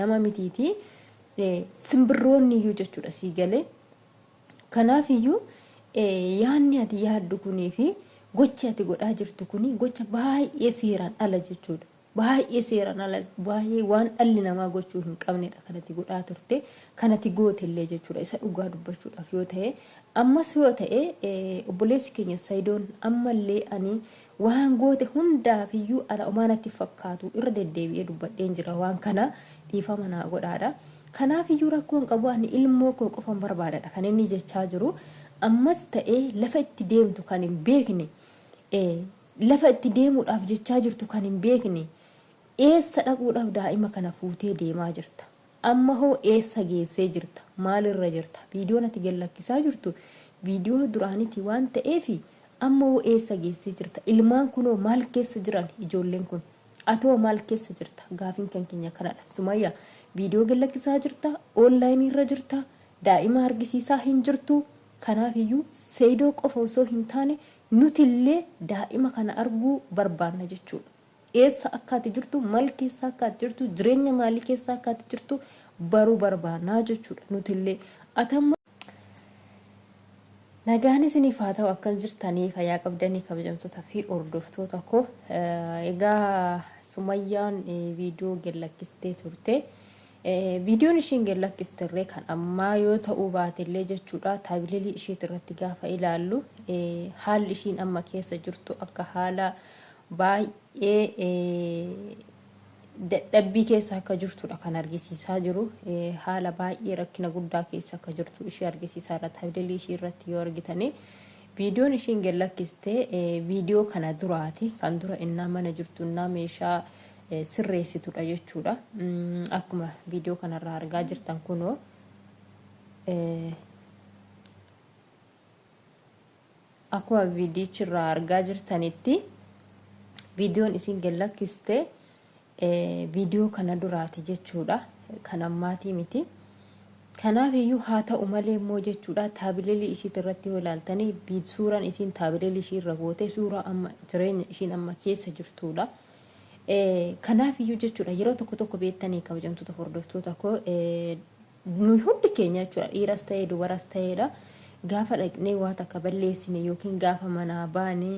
nama mitiiti simbirroonni iyyuu jechuudha sii galee kanaaf iyyuu yaanni ati yaaddu kunii fi gochi ati godhaa jirtu kuni gocha baay'ee seeraan ala jechuudha baay'ee seeraan ala baay'ee waan dhalli namaa gochuu hin qabnedha kanatti godhaa turte kanatti gootellee jechuudha isa dhugaa dubbachuudhaaf yoo ta'e ammas yoo ta'e obboleessi keenya Saidoon ammallee ani waan goote hundaaf iyyuu ana omaanatti fakkaatu irra deddeebi'ee dubbadheen jira waan kana dhiifama naa godhaadha kanaaf iyyuu rakkoon qabu ani ilmoo koo qofan barbaadadha kan inni jechaa jiru ammas ta'e lafa itti deemtu kan hin beekne lafa itti deemuudhaaf jechaa jirtu kan hin beekne eessa dhaquudhaaf daa'ima kana fuutee deemaa jirta amma hoo eessa geessee jirta maalirra jirta viidiyoon ati gallakkisaa jirtu viidiyoo duraanitti waan ta'eefi amma hoo eessa geessee jirta ilmaan kunoo maal keessa jiran ijoolleen kun atoo maal keessa jirta gaafin kan keenya kanadha Sumayyaa viidiyoo gallakkisaa jirta onlaayinii irra jirta daa'ima argisiisaa hin jirtu kanaaf iyyuu Saidoo qofa osoo hin taane nutillee daa'ima kana arguu barbaanna jechuudha eessa akka ati jirtu maal keessa akka ati jirtu jireenya maalii keessa akka ati jirtu baruu barbaannaa jechuudha nutillee atamma nagaan isiniif haa ta'u akkam jirtanii fayyaa qabdanii kabajamtoota fi hordoftoota koo egaa Sumayyaan viidiyoo gallakkistee turte viidiyoon ishiin gallakkistirree kan ammaa yoo ta'uu baatellee jechuudha taabileelii isheet irratti gaafa ilaallu haalli ishiin amma keessa jirtu akka haala baay'ee dadhabbii keessa akka jirtudha kan argisiisaa jiru haala baay'ee rakkina guddaa keessa akka jirtu ishee argisiisaa irra taabileelii ishee irratti yoo argitanii viidiyoon ishiin gallakkistee viidiyoo kana duraati kan dura innaa mana jirtu innaa meeshaa sirreessitudha jechuudha akkuma viidiyoo kanarraa argaa jirtan kunoo akkuma viidiyichirraa argaa jirtanitti viidiyoon isin gallakkiste viidiyoo kana duraati jechuudha kan ammaatii miti kanaaf iyyuu haa ta'u malee immoo jechuudha taabileelii ishiit irratti yoo ilaaltanii suuraan isin taabileelii ishii irra goote suuraa amma jireenya ishiin amma keessa jirtuudha kanaaf iyyuu jechuudha yeroo tokko beektanii kabajamtoota hordoftoota koo nu hundi keenya jechuudha dhiiras ta'ee dubaras ta'eedha gaafa dhaqnee waa takka balleessine yookiin gaafa manaa baane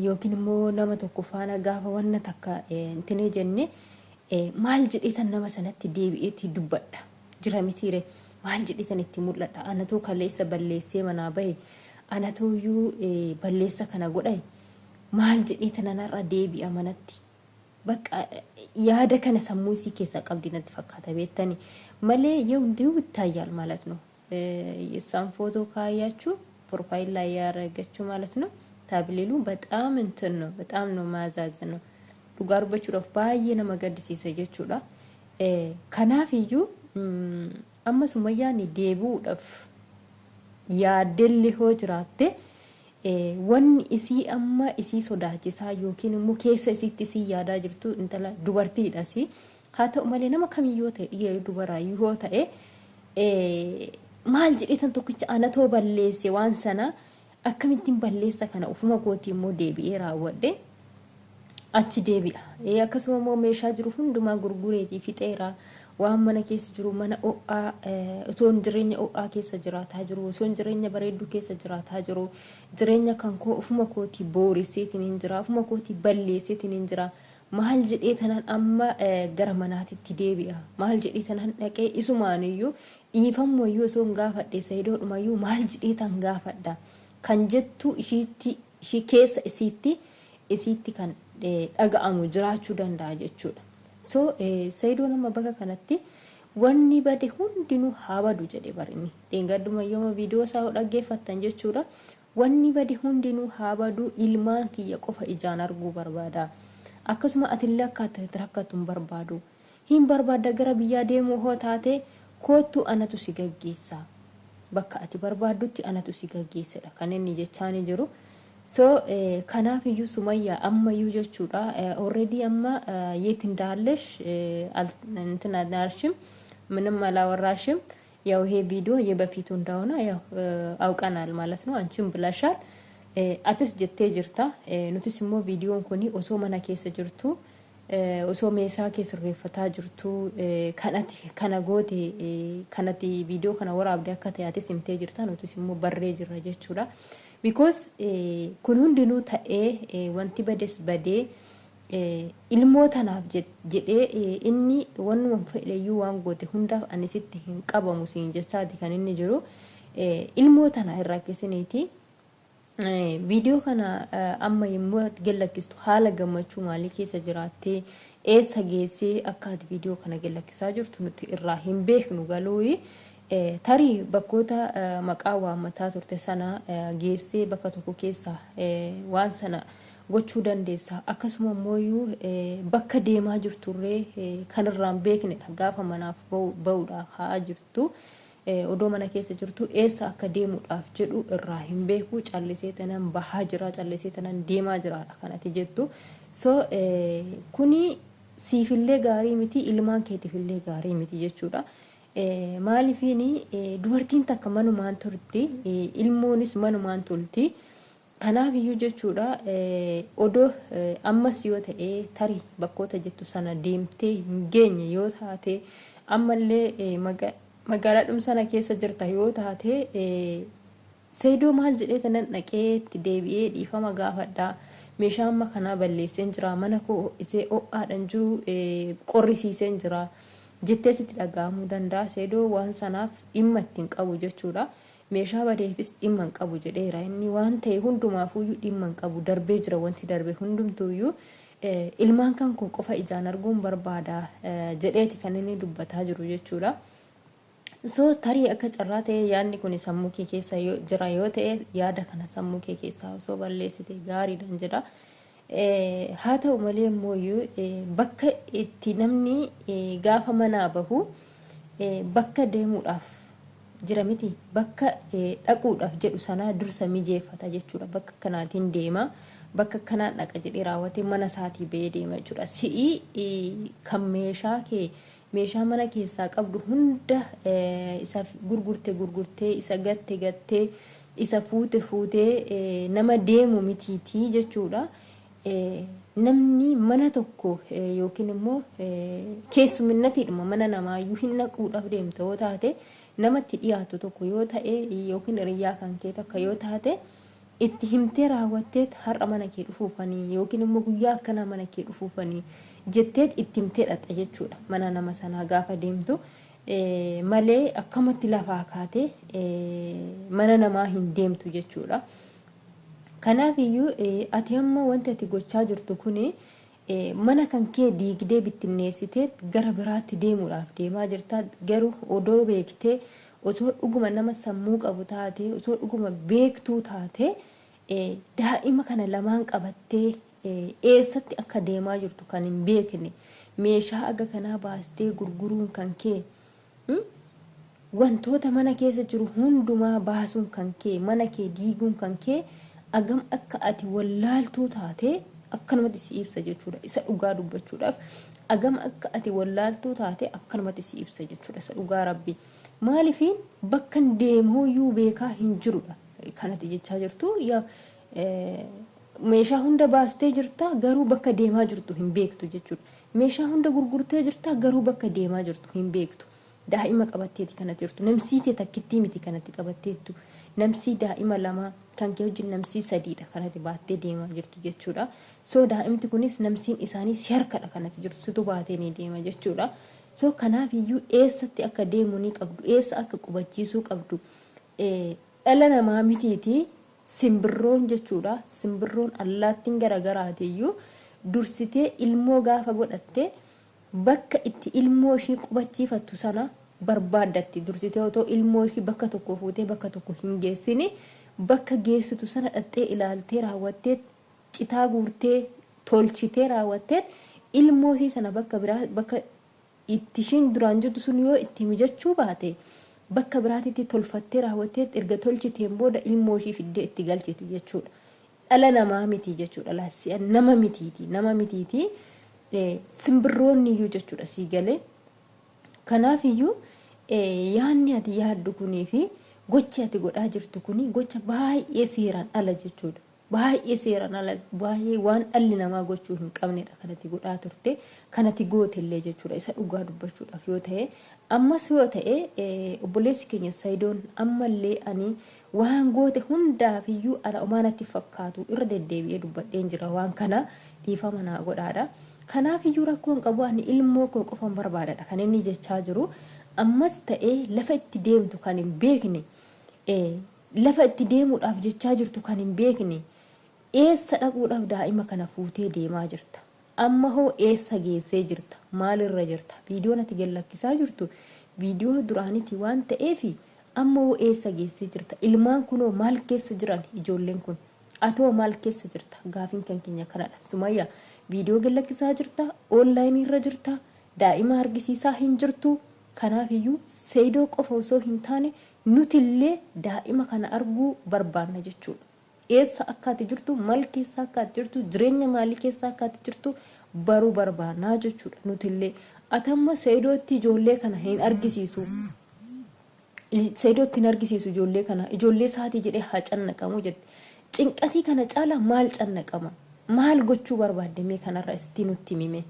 yookiin immoo nama tokko faana gaafa wanna takka intine jenne maal jedhitan nama sanatti deebi'eetti dubbadha jira mitiire maal jedhitan itti mul'adha anatoo kaleessa balleessee manaa bahe anatoo iyyuu balleessa kana godhe maal jedhitan anarra deebi'a manatti bakka yaada kana sammuu isii keessa qabdi natti fakkaata beektanii malee yoo hunduu ittaayyaal ማለት ነው የሳን ፎቶ ካያችሁ ፕሮፋይል ላይ ያረጋችሁ ማለት ነው ታብሌሉ በጣም እንትን ነው በጣም ነው ማዛዝ ነው ዱጋር በቹራፍ ባየነ መገድሲሰ ጀቹዳ ከናፍዩ አማ ሱመያኒ ዴቡudhaaf yaaddelli hoo jiraatte wanni isii amma isii sodaachisaa yookiin immoo keessa isiitti isii yaadaa jirtu intala dubartiidha si haa ta'u malee nama kamiyyoo ta'e dhiira dubaraa yoo ta'e maal jedhitan tokkicha anatoo balleesse waan sana akkamittiin balleessa kana ufuma gootii immoo deebi'ee raawwadhe achi deebi'a akkasuma immoo meeshaa jiru hundumaa gurgureetii fixeera waan mana keessa jiru mana o'aa osoon jireenya o'aa keessa jiraataa jiru osoon jireenya bareedduu keessa jiraataa jiru jireenya kan koo ufuma kootii booriseetiin hin jira ufuma kootii balleesseetiin hin jira maal jedhee tanan amma gara manaatitti deebi'a maal jedhee tanan dhaqee isumaaniyyuu dhiifammoo iyyuu osoon gaafadhe Saidoodhumayyuu maal jedhee tan gaafadha kan jettu ishii keessa isiitti kan dhaga'amu jiraachuu danda'a jechuudha so Saidoo nama bakka kanatti wanni bade hundinuu haabadu jedhe barinni deengadduma yooma viidiyoo isaa dhaggeeffattan jechuudha wanni bade hundinuu haabadu ilmaan kiyya qofa ijaan arguu barbaada akkasuma atillee akka rakkatun barbaadu hin barbaada gara biyyaa deemuu hoo taate kootu anatu si gaggeessa bakka ati barbaadutti anatu si gaggeessedha kan inni jechaani jiru so kanaaf iyyuu Sumayyaa amma iyyuu jechuudha already amma የት እንዳለሽ እንትን አናርሽም ምንም አላወራሽም ያው ይሄ ቪዲዮ የበፊቱ እንደሆነ ያው አውቀናል ማለት ነው አንቺም ብለሻል አትስ ጀቴ ጅርታ ኑቲስ ሞ ቪዲዮን ኮኒ ኦሶ መና ኬሰ ጅርቱ osoo meeshaa kee sirreeffataa jirtu kanati kana goote kanati viidiyoo kana waraabde akka ta'aatis himtee jirta nutis immoo barree jirra jechuudha. Because kun hundinuu ta'ee wanti bades badee ilmoo tanaaf jedhee inni wanuma fedhayyuu waan goote hundaaf anisitti hin qabamu siin jechaati kan inni jiru. Ilmoo tana irraa keessaniiti viidiyoo kana amma immoo gallakkistu haala gammachuu maalii keessa jiraattee eessa geessee akka ati viidiyoo kana gallakkisaa jirtu nuti irraa hin beeknu galuu. Tarii bakkoota maqaa waammataa turte sana geessee bakka tokko keessa waan sana gochuu dandeessa. Akkasuma immoo bakka deemaa jirturree kanarraan beeknedha gaafa manaaf ba'uudhaaf haa jirtu. Odoo mana keessa jirtu eessa akka deemuudhaaf jedhu irraa hin beeku. Callisee tanan bahaa jira, callisee tanan deemaa jiraadha kanati jettu. So kuni siifillee gaarii miti, ilmaan keetiifillee gaarii miti jechuudha. Maaliifini dubartiin takka manumaan turti, ilmoonis manumaan tulti. Kanaaf iyyuu jechuudha odoo ammas yoo ta'e tarii bakkoota jettu sana deemtee hin geenye yoo taate ammallee magaalaa dhumsana keessa jirta yoo taate seedoo maal jedhee tanan dhaqee itti deebi'ee dhiifama gaafadhaa. Meeshaa amma kanaa balleesseen jira, mana koo isee o'aadhaan jiru qorrisiiseen jira jettee sitti dhaga'amuu danda'a. Seedoo waan sanaaf dhimma ittiin qabu jechuudha. Meeshaa badeefis dhimma hin qabu jedheera inni waan ta'e hundumaafuyyuu dhimma hin qabu. Darbee jira wanti darbe hundumtuuyyuu ilmaan kan kun qofa ijaan arguun barbaada jedheeti kan inni dubbataa jiru jechuudha. So tarii akka carraa ta'e yaadni kun sammuu kee keessa jira yoo ta'e yaada kana sammuu kee keessaa osoo balleessite gaariidhaan jedha. Haa ta'u malee immoo bakka itti namni gaafa manaa bahu bakka deemuudhaaf jira miti, bakka dhaquudhaaf jedhu sana dursa mijeeffata jechuudha. Bakka kanaatiin deema, bakka kanaan dhaqa jedhee raawwatee mana isaatii ba'ee deema jechuudha. Si'ii kan meeshaa mana keessaa qabdu hunda isa gurgurtee isa gattee isa fuutee nama deemu mitiitii jechuudha. Namni mana tokko yookiin immoo keessumminatiidhuma mana namaayyuu hin dhaquudhaaf deemta yoo taate namatti dhiyaatu tokko yoo ta'e yookiin hiriyaa kan kee takka yoo taate itti himtee raawwattee har'a mana kee dhufuufanii yookiin immoo guyyaa akkana mana kee dhufuufanii jettee itti himtee dhatta jechuudha. Mana nama sanaa gaafa deemtu malee akkamatti lafaa kaatee mana namaa hin deemtu jechuudha. Kanaaf iyyuu ati amma wanti ati gochaa jirtu kuni mana kan kee diigdee bittinneessitee gara biraatti deemuudhaaf deemaa jirta. Garuu odoo beektee otoo dhuguma nama sammuu qabu taate otoo dhuguma beektuu taate daa'ima kana lamaan qabattee eessatti akka deemaa jirtu kan hin beekne meeshaa aga kanaa baastee gurguruun kan kee wantoota mana keessa jiru hundumaa baasuun kan kee mana kee diiguun kan kee agam akka ati wallaaltuu taate akkanumatti si ibsa jechuudha. Isa dhugaa dubbachuudhaaf agam akka ati wallaaltuu taate akkanumatti si ibsa jechuudha. Isa dhugaa rabbi maaliifiin bakka deemuuyyuu beekaa hin jirudha kanatti jechaa jirtu. Meeshaa hunda baastee jirta garuu bakka deemaa jirtu hin beektu jechuudha. Meeshaa hunda gurgurtee jirta garuu bakka deemaa jirtu hin beektu. Daa'ima qabatteeti kanatti jirtu. Namsiitee takkittii miti kanatti qabatteettu. Namsii daa'ima lama kan kee wajjin namsii sadiidha kanatti baattee deemaa jirtu jechuudha. So daa'imti kunis namsiin isaanii si harkadha kanatti jirtu situ baatee ni deema jechuudha. So kanaaf iyyuu eessatti akka deemuu ni qabdu, eessa akka qubachiisuu qabdu. Dhala namaa mitiiti simbirroon jechuudha. Simbirroon allaattiin garagaraatiyyuu dursitee ilmoo gaafa godhatte bakka itti ilmoo ishii qubachiifattu sana barbaaddatti. Dursitee otoo ilmoo ishii bakka tokko fuutee bakka tokko hin geessini bakka geessitu sana dhattee ilaaltee raawwattee citaa guurtee tolchitee raawwattee ilmoo ishii sana bakka biraa bakka itti ishiin duraan jirtu sun yoo itti mijachuu baate bakka biraatitti tolfattee raawwattee erga tolchiteen booda ilmoo ishii fiddee itti galchiti jechuudha. Dhala namaa miti jechuudha. Laasi'a nama mitiiti. Simbirroonni iyyuu jechuudha sii galee. Kanaaf iyyuu yaanni ati yaaddu kunii fi gochi ati godhaa jirtu kuni gocha baay'ee seeraan ala jechuudha. baay'ee seeraan ala baay'ee waan dhalli namaa gochuu hin qabnedha kanatti godhaa turte kanatti gootellee jechuudha isa dhugaa dubbachuudhaaf yoo ta'e ammas yoo ta'e obboleessi keenya Saidoon ammallee ani waan goote hundaafiyyuu ana omaanatti fakkaatu irra deddeebi'ee dubbadheen jira waan kana dhiifama naa godhaadha kanaafiyyuu rakkoon qabu ani ilmoo koo qofan barbaadadha kan inni jechaa jiru ammas ta'e lafa itti deemtu kan hin beekne lafa itti deemuudhaaf jechaa jirtu kan hin beekne eessa dhaquudhaaf daa'ima kana fuutee deemaa jirta amma hoo eessa geessee jirta maalirra jirta viidiyoon ati gallakkisaa jirtu viidiyoo duraanitti waan ta'eef amma hoo eessa geessee jirta ilmaan kunoo maal keessa jiran ijoolleen kun atoo maal keessa jirta gaafin kan keenya kanadha Sumayyaa viidiyoo gallakkisaa jirta onlaayinii irra jirta daa'ima argisiisaa hin jirtu kanaafiyyuu Saidoo qofa osoo hin taane nutillee daa'ima kana arguu barbaanna jechuudha eessa akkaati jirtu maal keessa akkaati jirtu jireenya maalii keessa akkaati jirtu baruu barbaannaa jechuudha nutillee atamma Saidootti ijoollee kana hin argisiisu Saidootti hin argisiisu ijoollee kana ijoollee isaatii jedhee haa cannaqamu jette cinqatii kana caala maal cannaqama maal gochuu barbaadde mee kanarra isti nutti mime